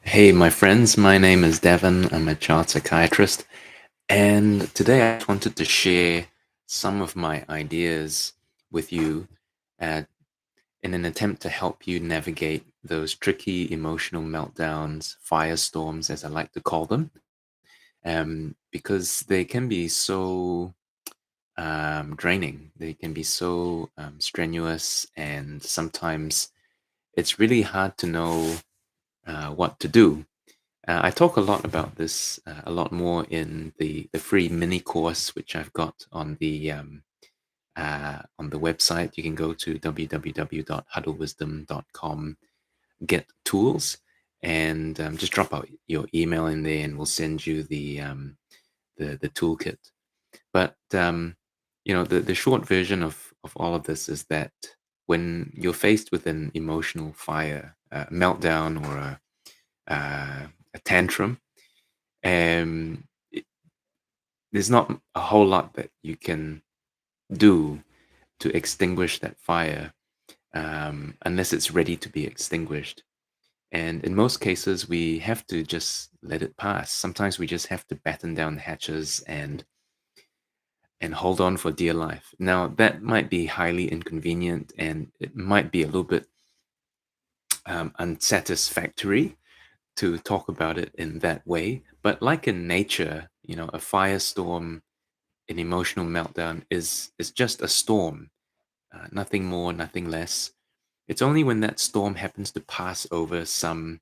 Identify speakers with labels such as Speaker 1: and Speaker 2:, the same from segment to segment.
Speaker 1: Hey, my friends, my name is Devin. I'm a child psychiatrist, and today I wanted to share some of my ideas with you uh, in an attempt to help you navigate those tricky emotional meltdowns, firestorms, as I like to call them, because they can be so draining. They can be so strenuous, and sometimes it's really hard to know what to do. I talk a lot about this, a lot more in the free mini course which I've got on the website. You can go to www.huddlewisdom.com, get tools, and just drop out your email in there, and we'll send you the toolkit. But the short version of all of this is that when you're faced with an emotional fire, meltdown, or a tantrum, um, it, there's not a whole lot that you can do to extinguish that fire unless it's ready to be extinguished. And in most cases, we have to just let it pass. Sometimes we just have to batten down the hatches and hold on for dear life. Now, that might be highly inconvenient, and it might be a little bit unsatisfactory to talk about it in that way. But like in nature, a firestorm, an emotional meltdown is just a storm, nothing more, nothing less. It's only when that storm happens to pass over some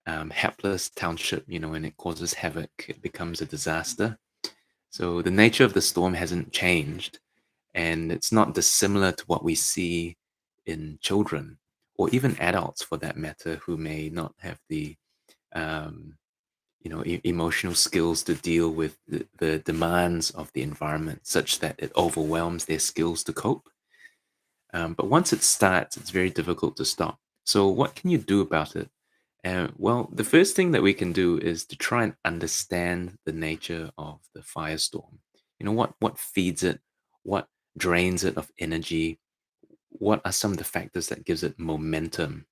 Speaker 1: hapless township, and it causes havoc, it becomes a disaster. So the nature of the storm hasn't changed, and it's not dissimilar to what we see in children or even adults, for that matter, who may not have the um, emotional skills to deal with the demands of the environment, such that it overwhelms their skills to cope. But once it starts, it's very difficult to stop. So, what can you do about it? Well, the first thing that we can do is to try and understand the nature of the firestorm. What feeds it, what drains it of energy, what are some of the factors that gives it momentum.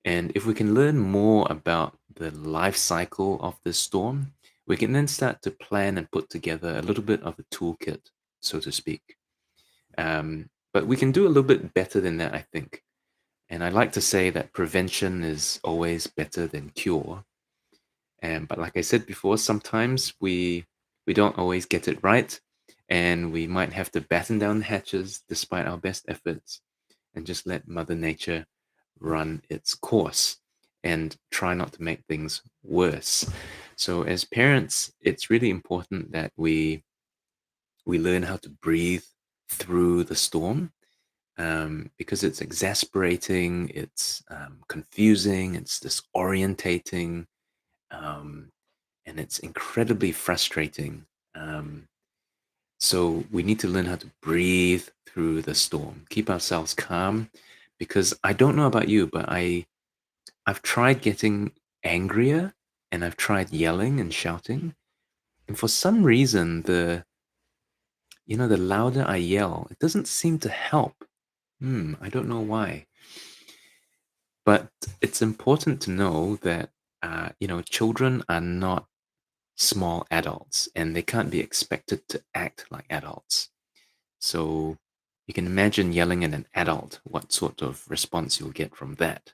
Speaker 1: And if we can learn more about the life cycle of this storm, we can then start to plan and put together a little bit of a toolkit, so to speak. But we can do a little bit better than that, I think. And I like to say that prevention is always better than cure. But like I said before, sometimes we don't always get it right, and we might have to batten down the hatches despite our best efforts and just let Mother Nature run its course and try not to make things worse. So as parents, it's really important that we learn how to breathe through the storm, because it's exasperating, it's confusing, it's disorientating, um, and it's incredibly frustrating. Um, so we need to learn how to breathe through the storm, keep ourselves calm, because I don't know about you, but I've tried getting angrier, and I've tried yelling and shouting, and for some reason the louder I yell, it doesn't seem to help. I don't know why. But it's important to know that children are not small adults, and they can't be expected to act like adults. So you can imagine yelling at an adult, what sort of response you'll get from that.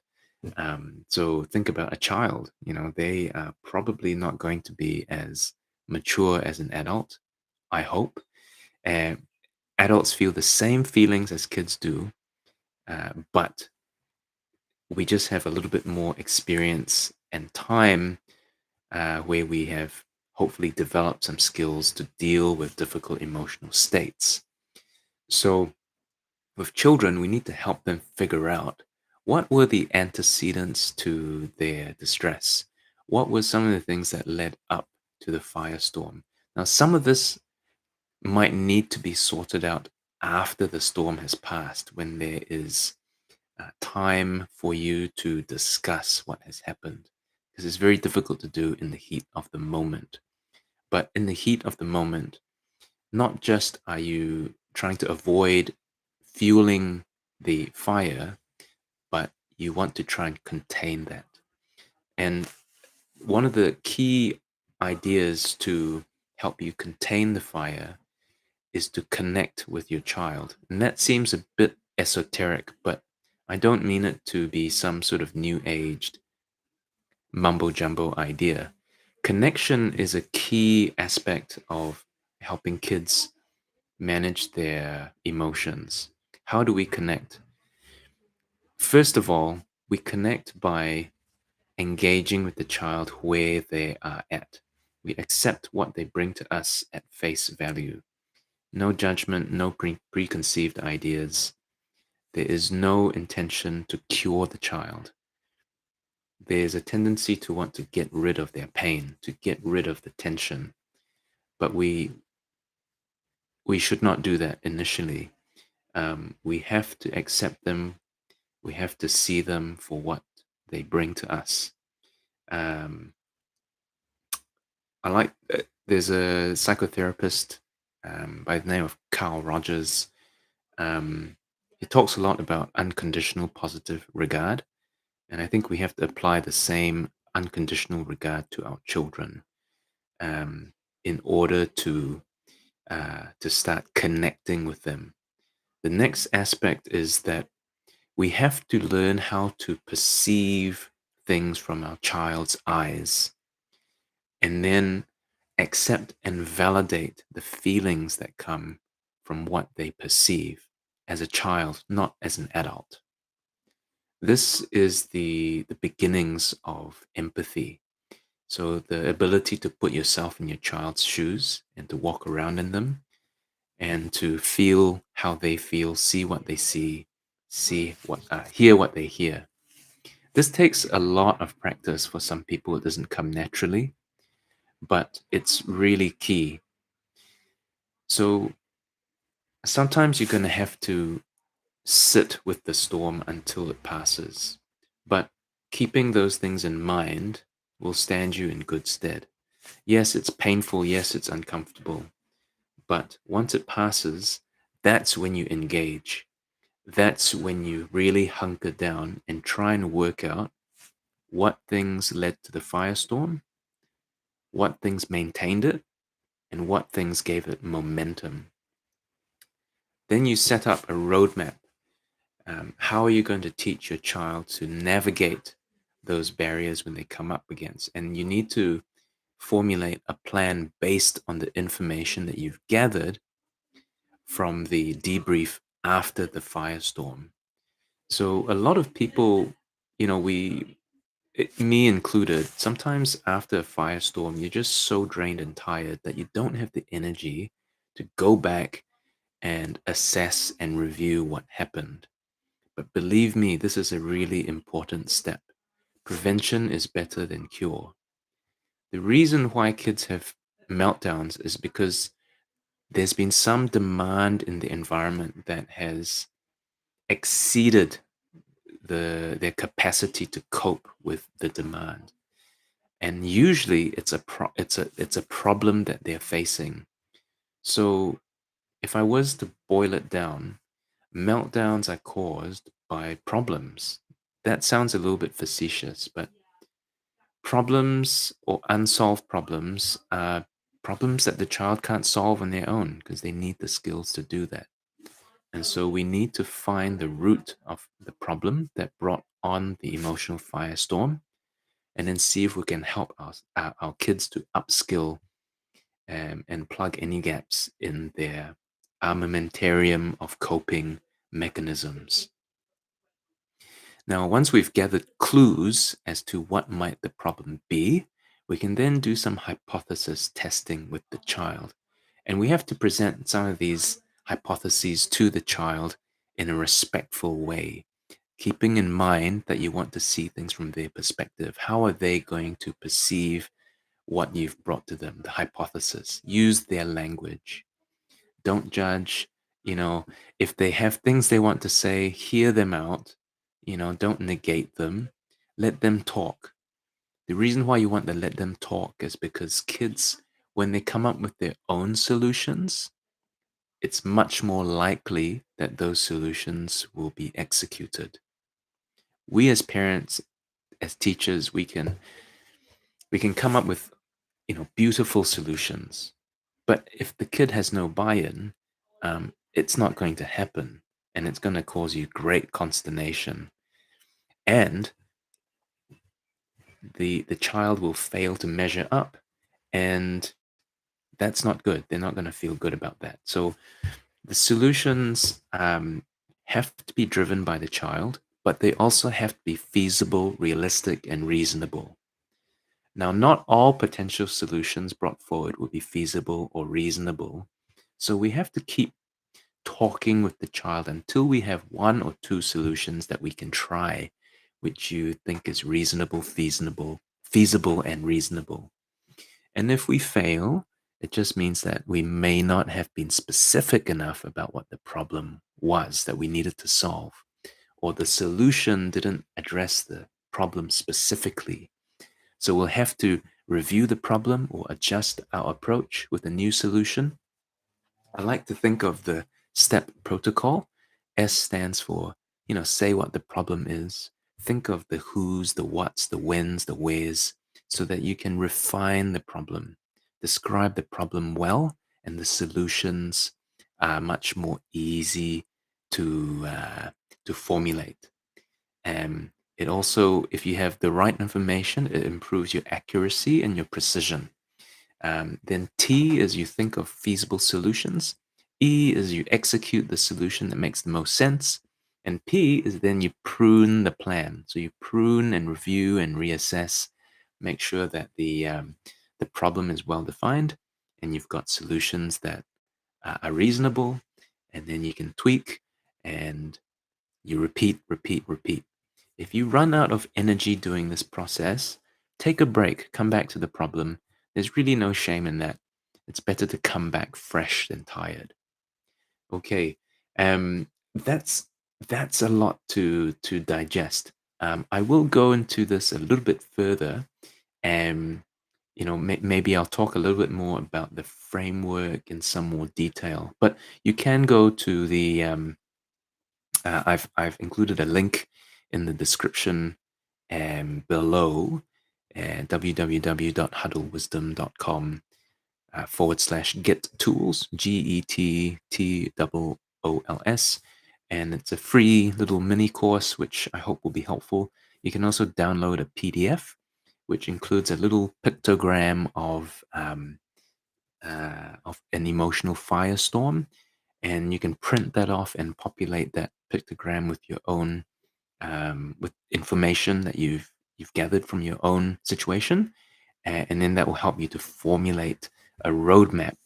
Speaker 1: So think about a child. They are probably not going to be as mature as an adult, I hope. Uh, Adults feel the same feelings as kids do, but we just have a little bit more experience and time, where we have hopefully developed some skills to deal with difficult emotional states. So, with children, we need to help them figure out what were the antecedents to their distress. What were some of the things that led up to the firestorm? Now, some of this might need to be sorted out after the storm has passed, when there is time for you to discuss what has happened, because it's very difficult to do in the heat of the moment. But in the heat of the moment, not just are you trying to avoid fueling the fire, but you want to try and contain that. And One of the key ideas to help you contain the fire is to connect with your child. And that seems a bit esoteric, but I don't mean it to be some sort of new aged mumbo jumbo idea. Connection is a key aspect of helping kids manage their emotions. How do we connect? First of all, we connect by engaging with the child where they are at. We accept what they bring to us at face value. No judgment, no preconceived ideas. There is no intention to cure the child. There's a tendency to want to get rid of their pain, to get rid of the tension. But we should not do that initially. We have to accept them. We have to see them for what they bring to us. Um, I like. There's a psychotherapist by the name of Carl Rogers. He talks a lot about unconditional positive regard, and I think we have to apply the same unconditional regard to our children um, in order to start connecting with them. The next aspect is that we have to learn how to perceive things from our child's eyes and then accept and validate the feelings that come from what they perceive as a child, not as an adult. This is the beginnings of empathy. So the ability to put yourself in your child's shoes and to walk around in them and to feel how they feel, see what they see what hear what they hear. This takes a lot of practice. For some people, it doesn't come naturally, but it's really key. So sometimes you're going to have to sit with the storm until it passes, but keeping those things in mind will stand you in good stead. Yes, it's painful. Yes, it's uncomfortable. But once it passes, that's when you engage. That's when you really hunker down and try and work out what things led to the firestorm, what things maintained it, and what things gave it momentum. Then you set up a roadmap. How are you going to teach your child to navigate those barriers when they come up against? And you need to formulate a plan based on the information that you've gathered from the debrief after the firestorm. So a lot of people, me included, sometimes after a firestorm, you're just so drained and tired that you don't have the energy to go back and assess and review what happened. But believe me, this is a really important step. Prevention is better than cure. The reason why kids have meltdowns is because there's been some demand in the environment that has exceeded their capacity to cope with the demand. And usually it's a problem that they're facing. So if I was to boil it down, meltdowns are caused by problems. That sounds a little bit facetious, but problems or unsolved problems are problems that the child can't solve on their own because they need the skills to do that. And so we need to find the root of the problem that brought on the emotional firestorm and then see if we can help our kids to upskill and plug any gaps in their armamentarium of coping mechanisms. Now, once we've gathered clues as to what might the problem be, we can then do some hypothesis testing with the child. And we have to present some of these hypotheses to the child in a respectful way, keeping in mind that you want to see things from their perspective. How are they going to perceive what you've brought to them, the hypothesis? Use their language. Don't judge. You know, if they have things they want to say, hear them out. Don't negate them. Let them talk. The reason why you want to let them talk is because kids, when they come up with their own solutions, it's much more likely that those solutions will be executed. We as parents, as teachers, we can We can come up with, beautiful solutions. But if the kid has no buy-in, it's not going to happen, and it's going to cause you great consternation. And the child will fail to measure up, and that's not good. They're not going to feel good about that. So the solutions have to be driven by the child, but they also have to be feasible, realistic, and reasonable. Now, not all potential solutions brought forward will be feasible or reasonable. So we have to keep talking with the child until we have one or two solutions that we can try, which you think is reasonable, feasible, and reasonable. And if we fail, it just means that we may not have been specific enough about what the problem was that we needed to solve, or the solution didn't address the problem specifically. So we'll have to review the problem or adjust our approach with a new solution. I like to think of the STEP protocol. S stands for, say what the problem is. Think of the who's, the what's, the when's, the where's, so that you can refine the problem, describe the problem well, and the solutions are much more easy to formulate. It also, if you have the right information, it improves your accuracy and your precision. Then T is you think of feasible solutions. E is you execute the solution that makes the most sense. And P is then you prune the plan. So you prune and review and reassess, make sure that the problem is well defined and you've got solutions that are reasonable. And then you can tweak and you repeat, repeat, repeat. If you run out of energy doing this process, take a break, come back to the problem. There's really no shame in that. It's better to come back fresh than tired. Okay, that's a lot to digest. I will go into this a little bit further, and maybe I'll talk a little bit more about the framework in some more detail. But you can go to the I've included a link in the description below, www.huddlewisdom.com /get tools, GETTOOLS. And it's a free little mini course, which I hope will be helpful. You can also download a PDF, which includes a little pictogram of an emotional firestorm, and you can print that off and populate that pictogram with your own with information that you've gathered from your own situation, and then that will help you to formulate a roadmap,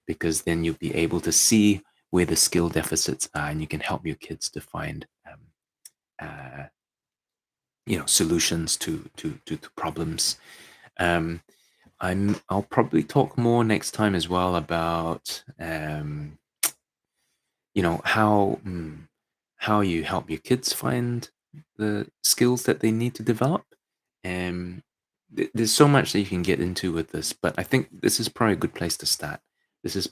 Speaker 1: because then you'll be able to see where the skill deficits are, and you can help your kids to find uh, solutions to problems. um, I'll probably talk more next time as well about how you help your kids find the skills that they need to develop. Um, there's so much that you can get into with this, but I think this is probably a good place to start. This is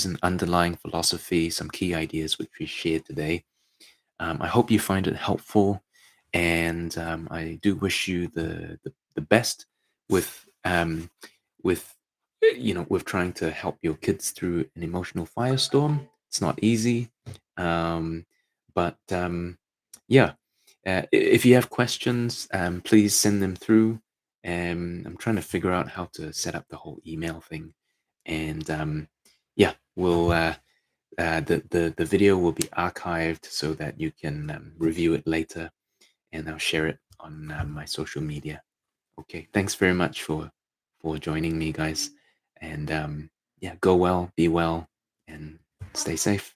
Speaker 1: an underlying philosophy, some key ideas which we shared today. I hope you find it helpful, and I do wish you the best with with with trying to help your kids through an emotional firestorm. It's not easy, um, but yeah. If you have questions, please send them through. I'm trying to figure out how to set up the whole email thing, and yeah, the video will be archived so that you can review it later, and I'll share it on my social media. Okay, thanks very much for joining me, guys, and yeah, go well, be well, and stay safe.